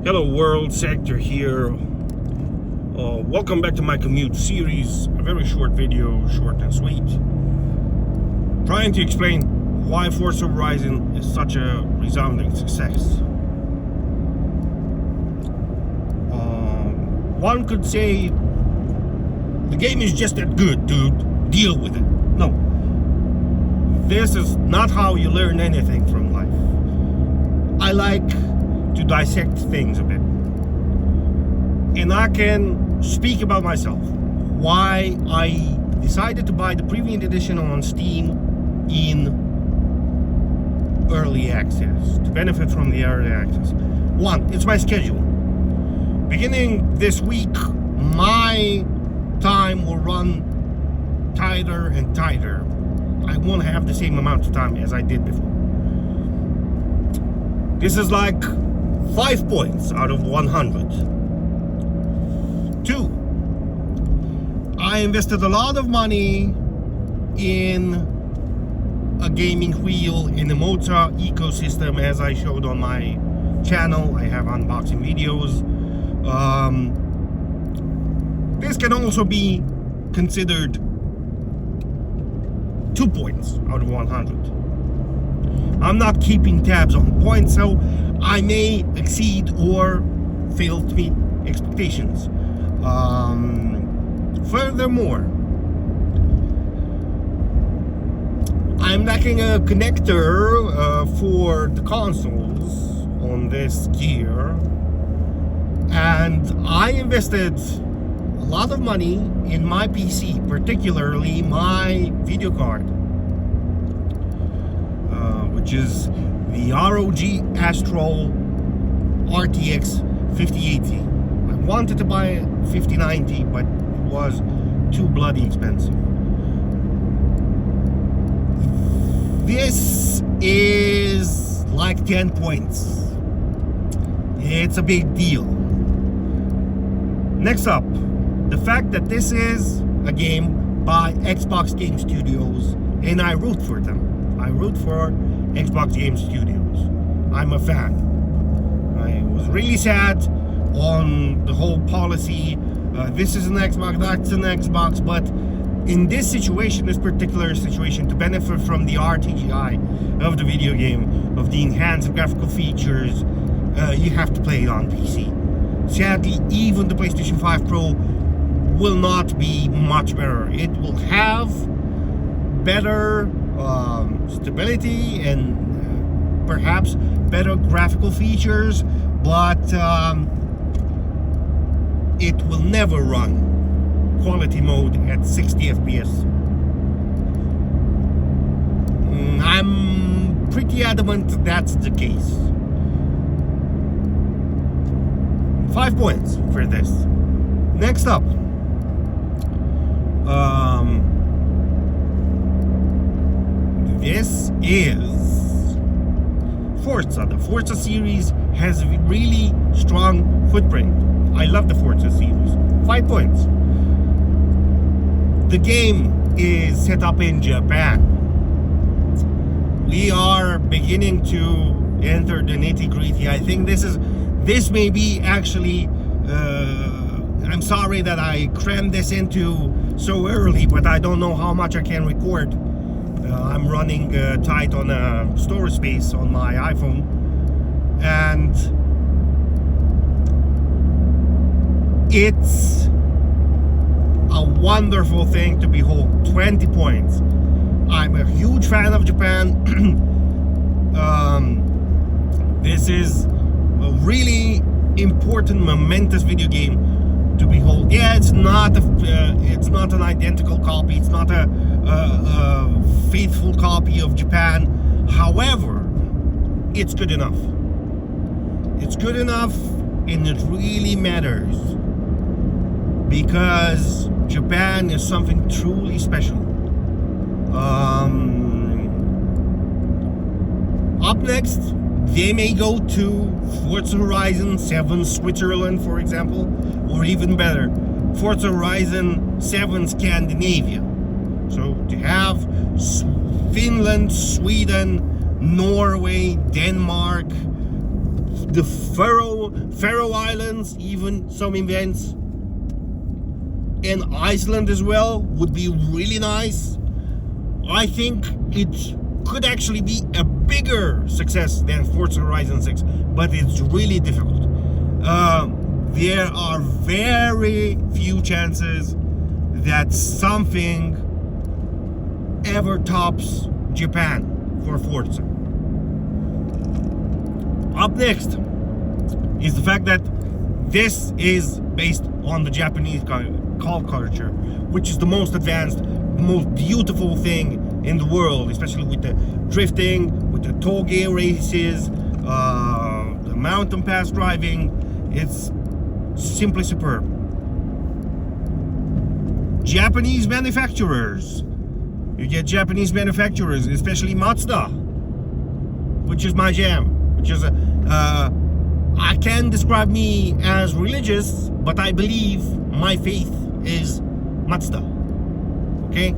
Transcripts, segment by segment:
Hello world, Seghter here. Welcome back to my commute series. A very short video, short and sweet, trying to explain why Forza Horizon is such a resounding success. One could say the game is just that good, dude. Deal with it. No. This is not how you learn anything from life. I like to dissect things a bit. And I can speak about myself. Why I decided to buy the premium edition on Steam in early access, to benefit from the early access. One, it's my schedule. Beginning this week, my time will run tighter and tighter. I won't have the same amount of time as I did before. This is like 5 points out of 100. 2, I invested a lot of money in a gaming wheel in the Forza ecosystem, as I showed on my channel. I have unboxing videos. This can also be considered 2 points out of 100. I'm not keeping tabs on points, so I may exceed or fail to meet expectations. Furthermore, I'm lacking a connector for the consoles on this gear, and I invested a lot of money in my PC, particularly my video card, which is the ROG Astro RTX 5080. I wanted to buy a 5090, but it was too bloody expensive. This is like 10 points. It's a big deal. Next up, the fact that this is a game by Xbox Game Studios, and I root for them. I root for Xbox Game Studios. I'm a fan. I was really sad on the whole policy. This is an Xbox, that's an Xbox, but in this situation, this particular situation, to benefit from the RTGI of the video game, of the enhanced graphical features, you have to play it on PC. Sadly, even the PlayStation 5 Pro will not be much better. It will have better stability and perhaps better graphical features, but it will never run quality mode at 60 FPS. I'm pretty adamant that's the case. 5 points for this. Next up, this is Forza. The Forza series has a really strong footprint. I love the Forza series. 5 points. The game is set up in Japan. We are beginning to enter the nitty-gritty. I think this may be actually, I'm sorry that I crammed this into so early, but I don't know how much I can record. I'm running tight on storage space on my iPhone, and it's a wonderful thing to behold. 20 points. I'm a huge fan of Japan. This is a really important, momentous video game to behold. Yeah, it's not an identical copy. It's not a faithful copy of Japan. However, it's good enough. It's good enough, and it really matters, because Japan is something truly special. Up next, they may go to Forza Horizon 7 Switzerland, for example, or even better, Forza Horizon 7 Scandinavia. So to have Finland, Sweden, Norway, Denmark, the Faroe Islands, even some events. In Iceland as well would be really nice. I think it could actually be a bigger success than Forza Horizon 6, but it's really difficult. There are very few chances that something ever tops Japan for Forza. Up next is the fact that this is based on the Japanese car culture, which is the most advanced, most beautiful thing in the world, especially with the drifting, with the toge races, the mountain pass driving. It's simply superb. Japanese manufacturers. You get Japanese manufacturers, especially Mazda, which is my jam. Which is I can describe me as religious, but I believe my faith is Mazda. Okay,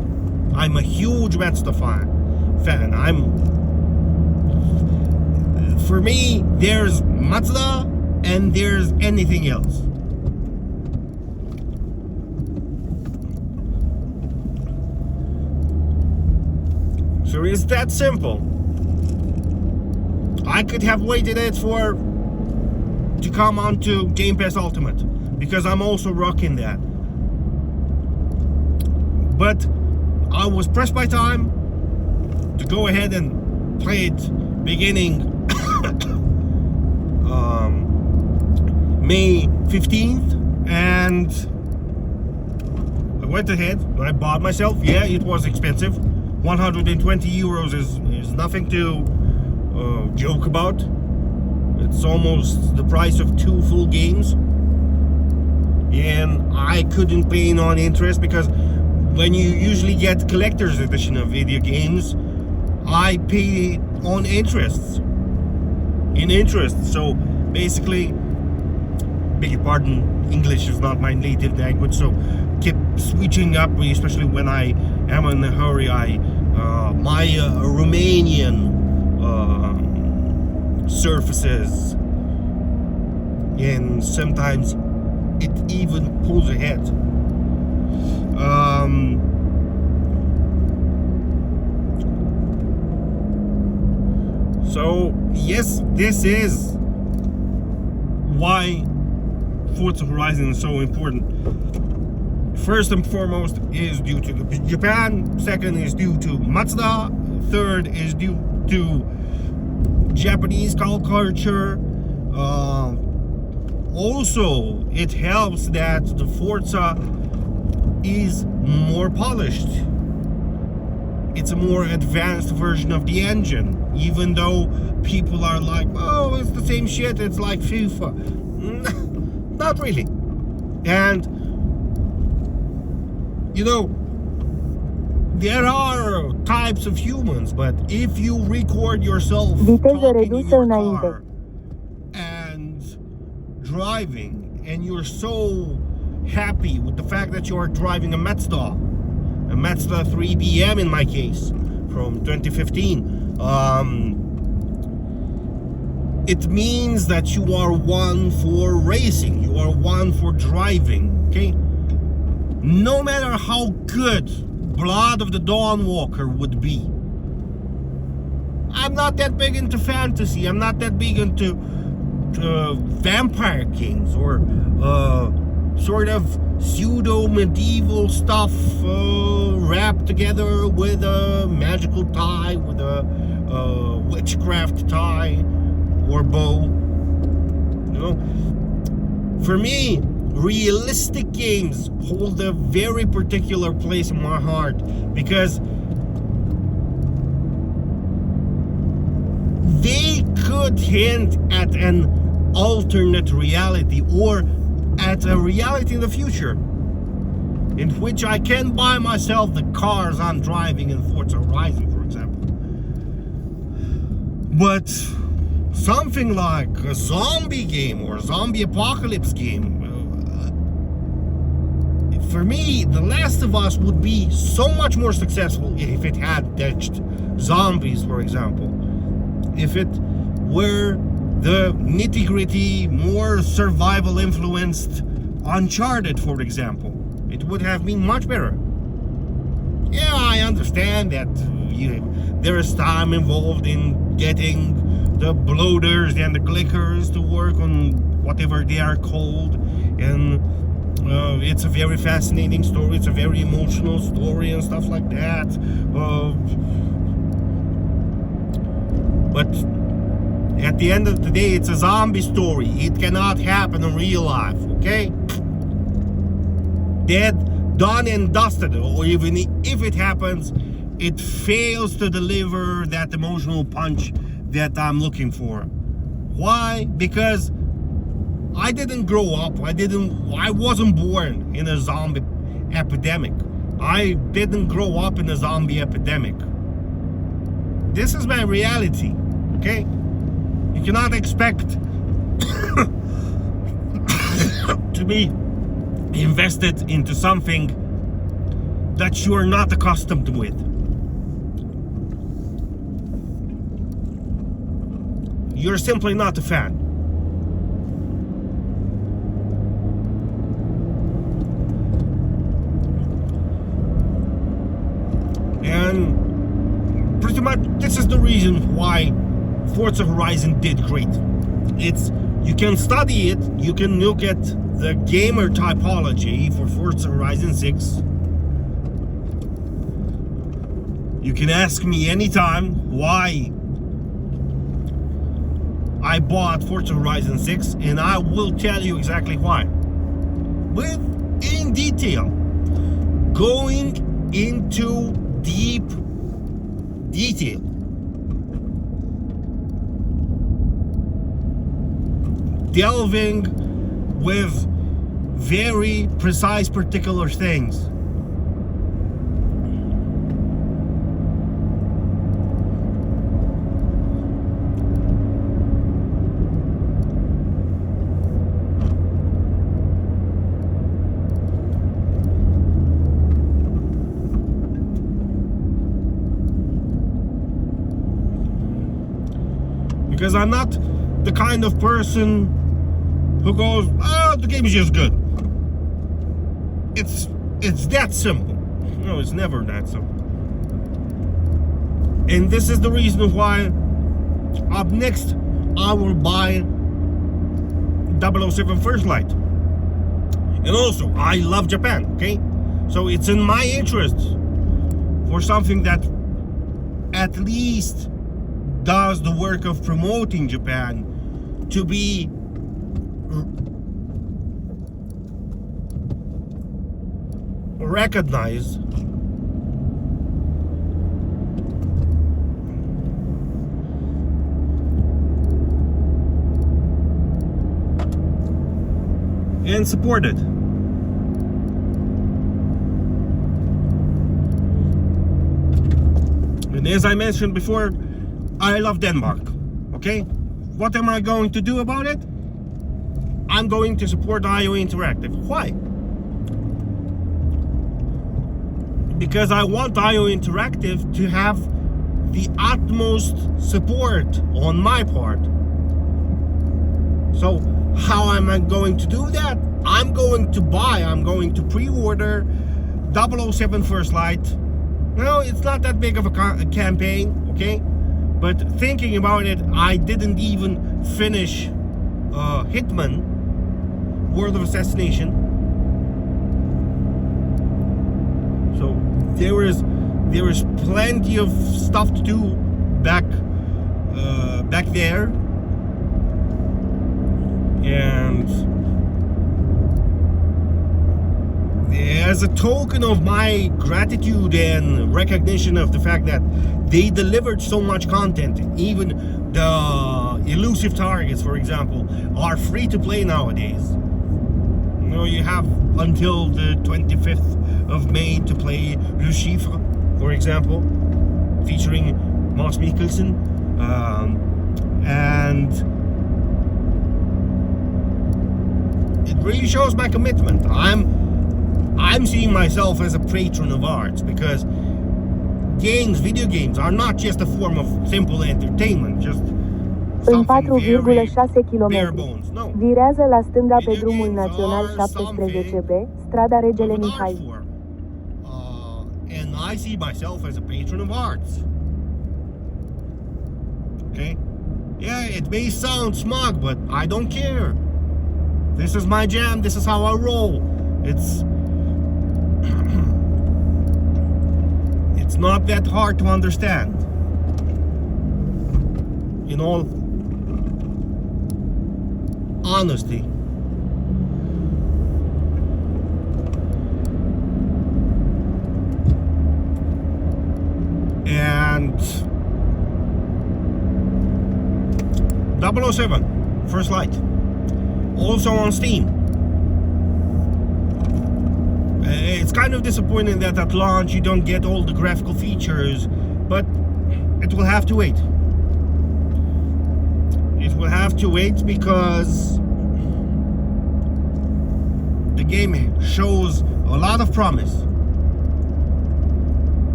I'm a huge Mazda fan. For me, there's Mazda and there's anything else. So it's that simple. I could have waited it to come onto Game Pass Ultimate, because I'm also rocking that. But I was pressed by time to go ahead and play it beginning May 15th, and I went ahead, I bought myself. Yeah, it was expensive. 120 euros is nothing to joke about. It's almost the price of 2 full games, and I couldn't pay on interest, because when you usually get collector's edition of video games, I pay on interest. So basically, beg your pardon, English is not my native language, so keep switching up, especially when I am in a hurry. My Romanian surfaces, and sometimes it even pulls ahead. So yes, this is why Forza Horizon is so important. First and foremost is due to Japan, second is due to Mazda, third is due to Japanese car culture. Also, it helps that the Forza is more polished. It's a more advanced version of the engine, even though people are like, oh, it's the same shit, it's like FIFA. Not really. And you know, there are types of humans, but if you record yourself talking in your car and driving, and you're so happy with the fact that you are driving a Mazda 3BM in my case, from 2015, it means that you are one for racing, you are one for driving, okay? No matter how good Blood of the Dawnwalker would be. I'm not that big into fantasy. I'm not that big into vampire kings or sort of pseudo-medieval stuff wrapped together with a magical tie, with a witchcraft tie or bow. You know, for me, realistic games hold a very particular place in my heart, because they could hint at an alternate reality, or at a reality in the future in which I can buy myself the cars I'm driving in Forza Horizon, for example. But something like a zombie game or a zombie apocalypse game, for me, The Last of Us would be so much more successful if it had ditched zombies, for example. If it were the nitty-gritty, more survival influenced Uncharted, for example. It would have been much better. Yeah, I understand that there is time involved in getting the bloaters and the clickers to work on whatever they are called, and it's a very fascinating story, it's a very emotional story and stuff like that, but at the end of the day, it's a zombie story. It cannot happen in real life, okay? Dead, done and dusted. Or even if it happens, it fails to deliver that emotional punch that I'm looking for. Why? Because I didn't grow up. I wasn't born in a zombie epidemic. I didn't grow up in a zombie epidemic. This is my reality, okay? You cannot expect to be invested into something that you are not accustomed with. You're simply not a fan. And pretty much this is the reason why Forza Horizon did great. You can study it, you can look at the gamer typology for Forza Horizon 6. You can ask me anytime why I bought Forza Horizon 6, and I will tell you exactly why. In detail, going into deep detail. Delving with very precise particular things. Because I'm not the kind of person who goes, oh, the game is just good. It's that simple. No, it's never that simple. And this is the reason why up next I will buy 007 First Light. And also, I love Japan, okay? So it's in my interest for something that at least does the work of promoting Japan to be recognized and supported. And as I mentioned before, I love Denmark, okay? What am I going to do about it? I'm going to support IO Interactive. Why? Because I want IO Interactive to have the utmost support on my part. So how am I going to do that? I'm going to pre-order 007 First Light. No, it's not that big of a campaign, okay? But thinking about it, I didn't even finish Hitman, World of Assassination. So there is plenty of stuff to do back there, and as a token of my gratitude and recognition of the fact that they delivered so much content, even the elusive targets, for example, are free to play nowadays. You know, you have until the 25th of May to play Le Chiffre, for example, featuring Mads Mikkelsen, and it really shows my commitment. I'm seeing myself as a patron of arts, because video games are not just a form of simple entertainment, just În something very 4,6 bare km. bones. No. Virează la stânga pe Video drumul games național are 17B, strada Regele of an art Mihai. form. And I see myself as a patron of arts. Okay? Yeah, it may sound smug, but I don't care. This is my jam, this is how I roll. It's not that hard to understand. In all honesty. And 007 First Light, also on Steam. It's kind of disappointing that at launch you don't get all the graphical features, but it will have to wait. It will have to wait because the game shows a lot of promise.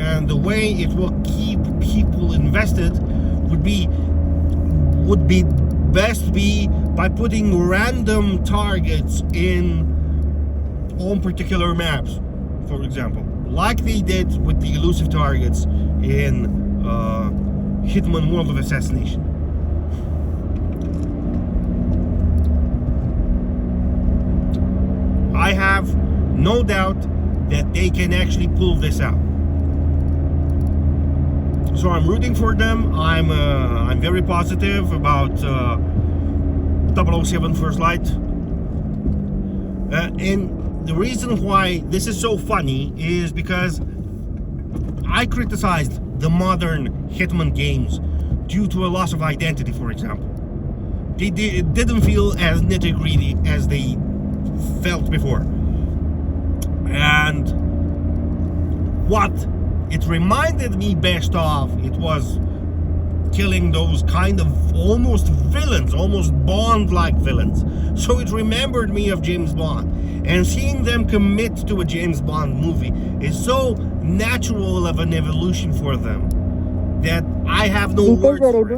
And the way it will keep people invested would be best be by putting random targets on particular maps, for example, like they did with the elusive targets in Hitman World of Assassination. I have no doubt that they can actually pull this out. So I'm rooting for them. I'm very positive about 007 First Light. And the reason why this is so funny is because I criticized the modern Hitman games due to a loss of identity, for example. It didn't feel as nitty-gritty as they felt before. And what it reminded me best of, it was killing those kind of almost villains, almost Bond-like villains. So it remembered me of James Bond. And seeing them commit to a James Bond movie is so natural of an evolution for them that I have no words for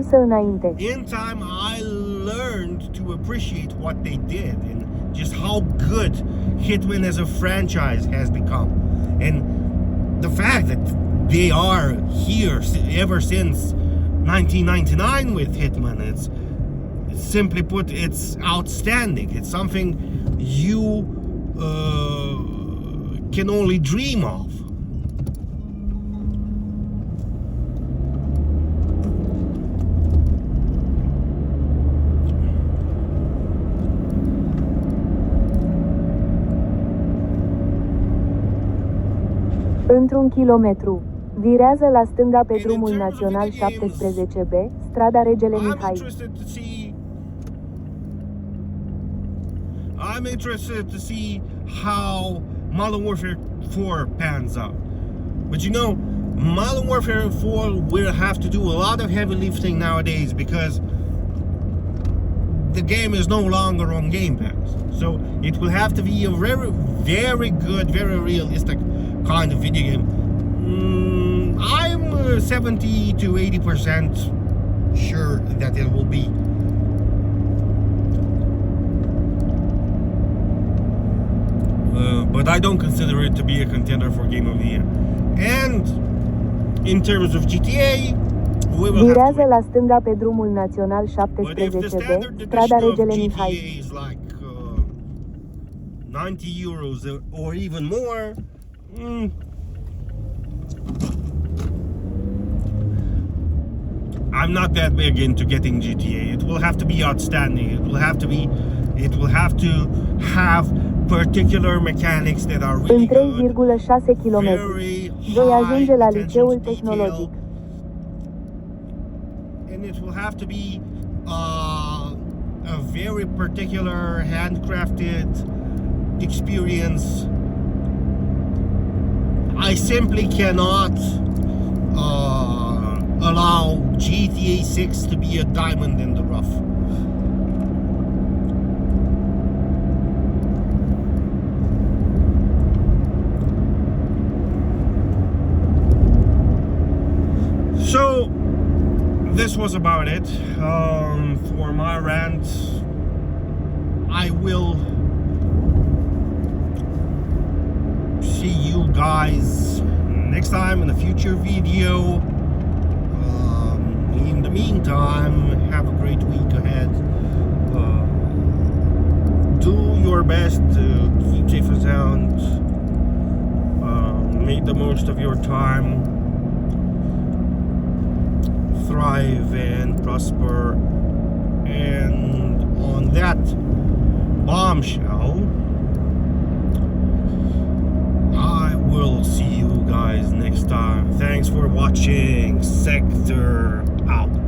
it. In time, I learned to appreciate what they did and just how good Hitman as a franchise has become. And the fact that they are here ever since 1999 with Hitman, it's simply put, it's outstanding. It's something you can only dream of. Într-un kilometru. Virează la stânga pe drumul național 17B, strada Regele Mihai. I'm interested to see how Modern Warfare 4 pans out. But you know, Modern Warfare 4 will have to do a lot of heavy lifting nowadays because the game is no longer on Game Pass. So it will have to be a very, very good, very realistic kind of video game. I'm 70 to 80% sure that it will be. But I don't consider it to be a contender for Game of the Year. And in terms of GTA, we will Virează have to la stânga pe drumul național 17B, strada Regele Mihai. Is like 90 euros or even more. I'm not that big into getting GTA. It will have to be outstanding. It will have to have particular mechanics that are really În 3,6 km. Voi ajunge la liceul tehnologic. And it will have to be a very particular handcrafted experience. I simply cannot allow GTA 6 to be a diamond in the rough. this was about it for my rant. I will see you guys next time in a future video. In the meantime, have a great week ahead. Do your best to keep safe and sound. Make the most of your time. Thrive and prosper. And on that bombshell, I will see you guys next time. Thanks for watching. Seghter out.